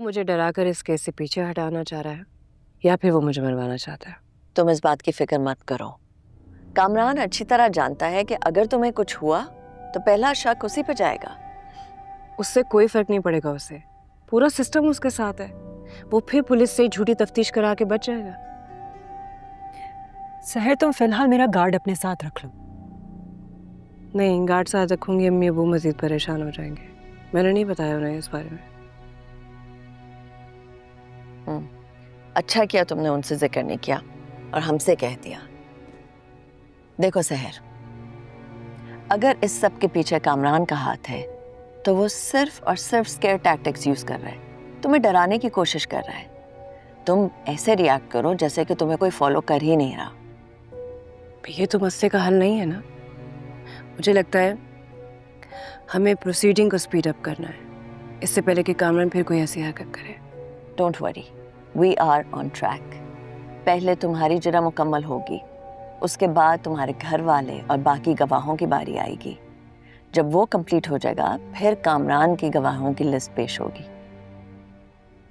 मुझे डराकर इस केस से पीछे हटाना चाह रहा है या फिर वो मुझे मरवाना चाहता है। तुम इस बात की फिक्र मत करो। कामरान अच्छी तरह जानता है कि अगर तुम्हें कुछ हुआ तो पहला शक उसी पे जाएगा। उससे कोई फर्क नहीं पड़ेगा, उसे पूरा सिस्टम उसके साथ है। वो फिर पुलिस से झूठी तफ्तीश करा के बच जाएगा। सहर, तुम फिलहाल मेरा गार्ड अपने साथ रख लो। नहीं, गार्ड साथ रखूंगी अम्मी अबू मजीद परेशान हो जाएंगे। मैंने नहीं बताया उन्हें इस बारे में। अच्छा किया तुमने उनसे जिक्र नहीं किया और हमसे कह दिया। देखो सहर, अगर इस सब के पीछे कामरान का हाथ है तो वो सिर्फ और सिर्फ स्केयर टैक्टिक्स यूज कर रहा है, तुम्हें डराने की कोशिश कर रहा है। तुम ऐसे रिएक्ट करो जैसे कि तुम्हें कोई फॉलो कर ही नहीं रहा। ये तो मसले का हल नहीं है ना। मुझे लगता है हमें प्रोसीडिंग को स्पीड अप करना है, इससे पहले कि कामरान फिर कोई ऐसी हरकत करे। Don't worry, we are on track. पहले तुम्हारी जरा मुकम्मल होगी, उसके बाद तुम्हारे घर वाले और बाकी गवाहों की बारी आएगी। जब वो कंप्लीट हो जाएगा फिर कामरान की गवाहों की लिस्ट पेश होगी।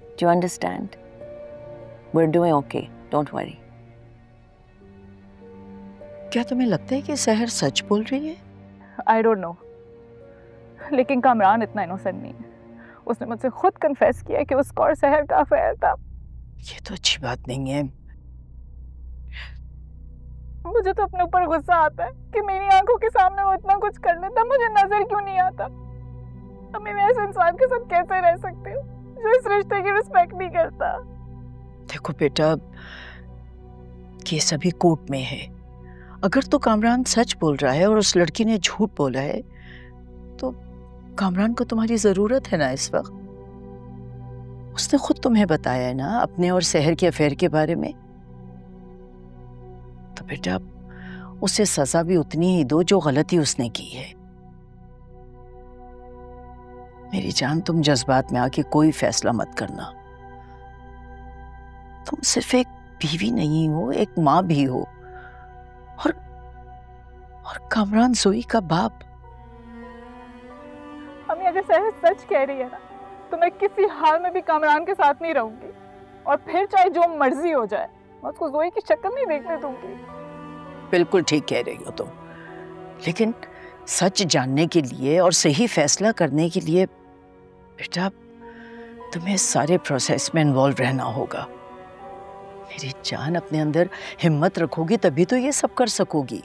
Do you understand? We are doing okay, don't worry. क्या तुम्हें लगता है कि सहर सच बोल रही है? आई डोंट नो, लेकिन कामरान इतना इनोसेंट नहीं है। उसने मुझसे खुद कन्फेस किया कि उसका और सहर का अफेयर था। ये तो अच्छी बात नहीं है। मुझे तो अपने ऊपर गुस्सा आता है कि मेरी आंखों के सामने वो इतना कुछ कर लेता, मुझे नजर क्यों नहीं आता। अब मैं ऐसे इंसान के साथ कैसे रह सकती हूँ जो इस रिश्ते की रिस्पेक्ट नहीं करता। देखो बेटा, केस अभी कोर्ट में है। अगर तो कामरान सच बोल रहा है और उस लड़की ने झूठ बोला है तो कामरान को तुम्हारी जरूरत है ना इस वक्त। उसने खुद तुम्हें बताया है ना अपने और सहर के अफेयर के बारे में। तो बेटा उसे सजा भी उतनी ही दो जो गलती उसने की है। मेरी जान, तुम जज्बात में आके कोई फैसला मत करना। तुम सिर्फ एक बीवी नहीं हो, एक माँ भी हो और कामरान जोई का बाप। अम्मी, अगर सहर सच कह रही है ना तो मैं किसी हाल में भी कामरान के साथ नहीं रहूंगी, और फिर चाहे जो मर्जी हो जाए मैं उसको जोई की शक्ल नहीं देखने दूंगी। बिल्कुल ठीक कह रही हो तुम, लेकिन सच जानने के लिए और सही फैसला करने के लिए बेटा तुम्हें सारे प्रोसेस में इन्वॉल्व रहना होगा। मेरी जान, अपने अंदर हिम्मत रखोगी तभी तो ये सब कर सकोगी।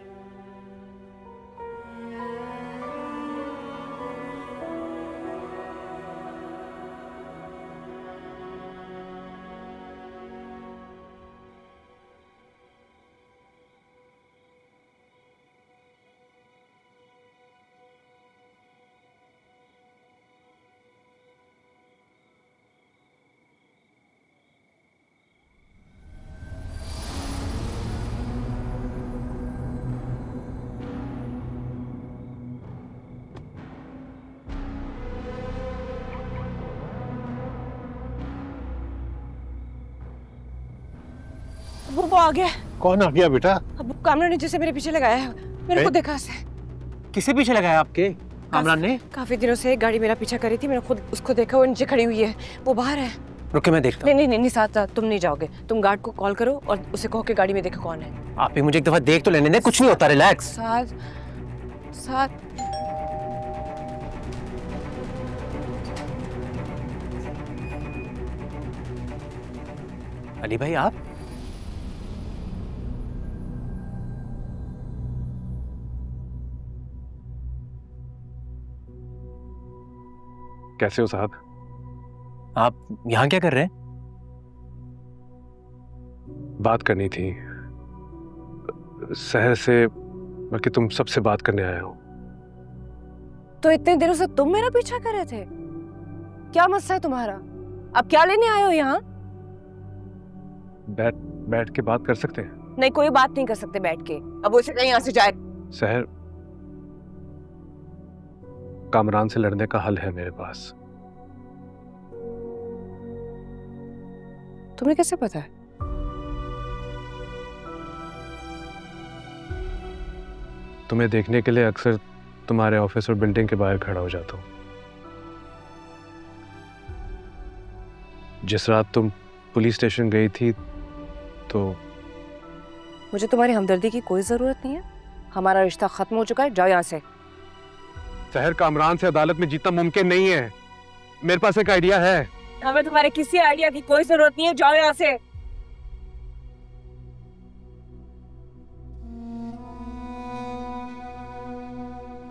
वो आ गया। कौन आ गया बेटा? अब कामरान ने जिसे मेरे पीछे लगाया है, मेरे को देखा से। किसे पीछे लगाया आपके? कामरान ने? काफी दिनों से एक गाड़ी मेरा पीछा कर रही थी, मैंने खुद उसको देखा, वो नीचे खड़ी हुई है, वो बाहर है। रुके, मैं देखता हूं। नहीं, साथ तुम नहीं जाओगे। तुम गार्ड को कॉल करो और उसे कहो कि गाड़ी में देखो कौन है। आप भी मुझे एक दफा देख तो लेने दे, कुछ नहीं होता, रिलैक्स। साथ अली भाई, आप? कैसे हो साहब? आप यहाँ क्या कर रहे हैं? बात करनी थी सहर से, बल्कि तुम सबसे बात करने आया हूँ। तो इतने दिनों से तुम मेरा पीछा कर रहे थे? क्या मसला है तुम्हारा? अब क्या लेने आए हो यहाँ? बैठ के बात कर सकते हैं? नहीं, कोई बात नहीं कर सकते बैठ के। अब उसे कहीं यहाँ से जाए। सहर, कामरान से लड़ने का हल है मेरे पास। तुम्हें कैसे पता है? तुम्हें देखने के लिए अक्सर तुम्हारे ऑफिस और बिल्डिंग के बाहर खड़ा हो जाता हूँ। जिस रात तुम पुलिस स्टेशन गई थी तो मुझे तुम्हारी हमदर्दी की कोई जरूरत नहीं है। हमारा रिश्ता खत्म हो चुका है, जाओ यहाँ से। सहर, कामरान से अदालत में जीतना मुमकिन नहीं है। मेरे पास एक आइडिया है। हमें तुम्हारे किसी आइडिया की कोई जरूरत नहीं है, जाओ यहाँ से।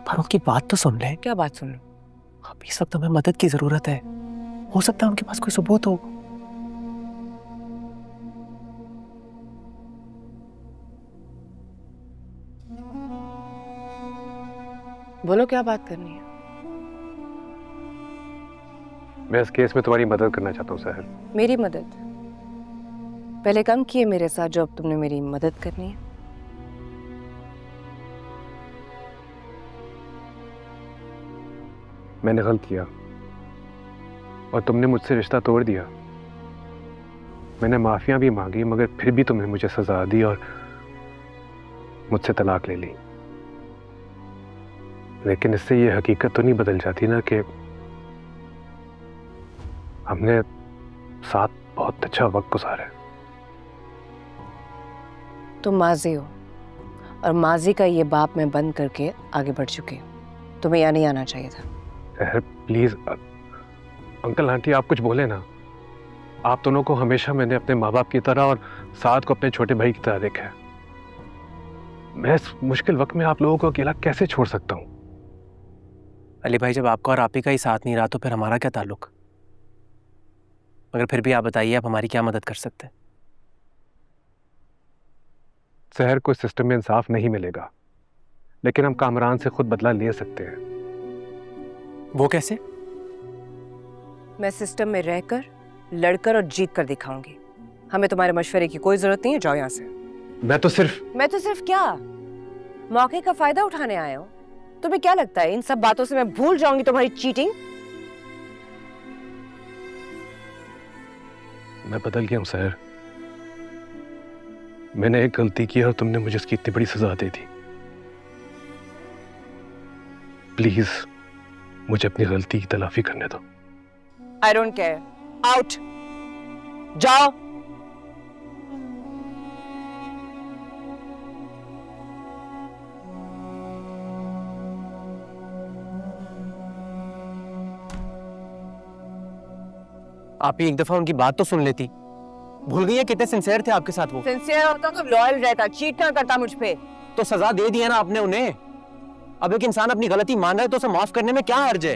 पर उनकी बात तो सुन ले। क्या बात सुन लो? अभी इस वक्त हमें मदद की जरूरत है। हो सकता है उनके पास कोई सबूत हो। बोलो क्या बात करनी है? मैं इस केस में तुम्हारी मदद करना चाहता हूँ सहर। मेरी मदद? पहले काम किए मेरे साथ जो अब तुमने मेरी मदद करनी है। मैंने गलत किया और तुमने मुझसे रिश्ता तोड़ दिया। मैंने माफिया भी मांगी मगर फिर भी तुमने मुझे सजा दी और मुझसे तलाक ले ली। लेकिन इससे ये हकीकत तो नहीं बदल जाती ना कि हमने साथ बहुत अच्छा वक्त गुजारा है। तुम माजी हो और माजी का ये बाप में बंद करके आगे बढ़ चुके हो। तुम्हें यहाँ नहीं आना चाहिए था। प्लीज अंकल आंटी, आप कुछ बोले ना। आप दोनों को हमेशा मैंने अपने माँ बाप की तरह और साथ को अपने छोटे भाई की तरह देखा है। मैं इस मुश्किल वक्त में आप लोगों को अकेला कैसे छोड़ सकता हूँ? अली भाई, जब आपका और आप ही का ही साथ नहीं रहा तो फिर हमारा क्या ताल्लुक? मगर फिर भी आप बताइए, आप हमारी क्या मदद कर सकते हैं? शहर को सिस्टम में इंसाफ नहीं मिलेगा, लेकिन हम कामरान से खुद बदला ले सकते हैं। वो कैसे? मैं सिस्टम में रहकर, लड़कर और जीत कर दिखाऊंगी। हमें तुम्हारे मशवरे की कोई जरूरत नहीं है, जाओ यहाँ से। मैं तो सिर्फ क्या मौके का फायदा उठाने आया हूँ? तुम्हें क्या लगता है इन सब बातों से मैं भूल जाऊंगी तुम्हारी चीटिंग? मैं बदल गया हूँ सहर। मैंने एक गलती की और तुमने मुझे इसकी इतनी बड़ी सजा दे दी। प्लीज मुझे अपनी गलती की तलाफी करने दो। आई डोंट केयर, आउट, जाओ। आप ही एक दफा उनकी बात तो सुन लेती। भूल गई है कितने सिंसियर थे आपके साथ वो? सिंसियर होता तो लॉयल रहता, चीट ना करता मुझ पे। तो सजा दे दी है ना आपने उन्हें। अब एक इंसान अपनी गलती मान रहा है तो उसे माफ करने में क्या हर्ज है?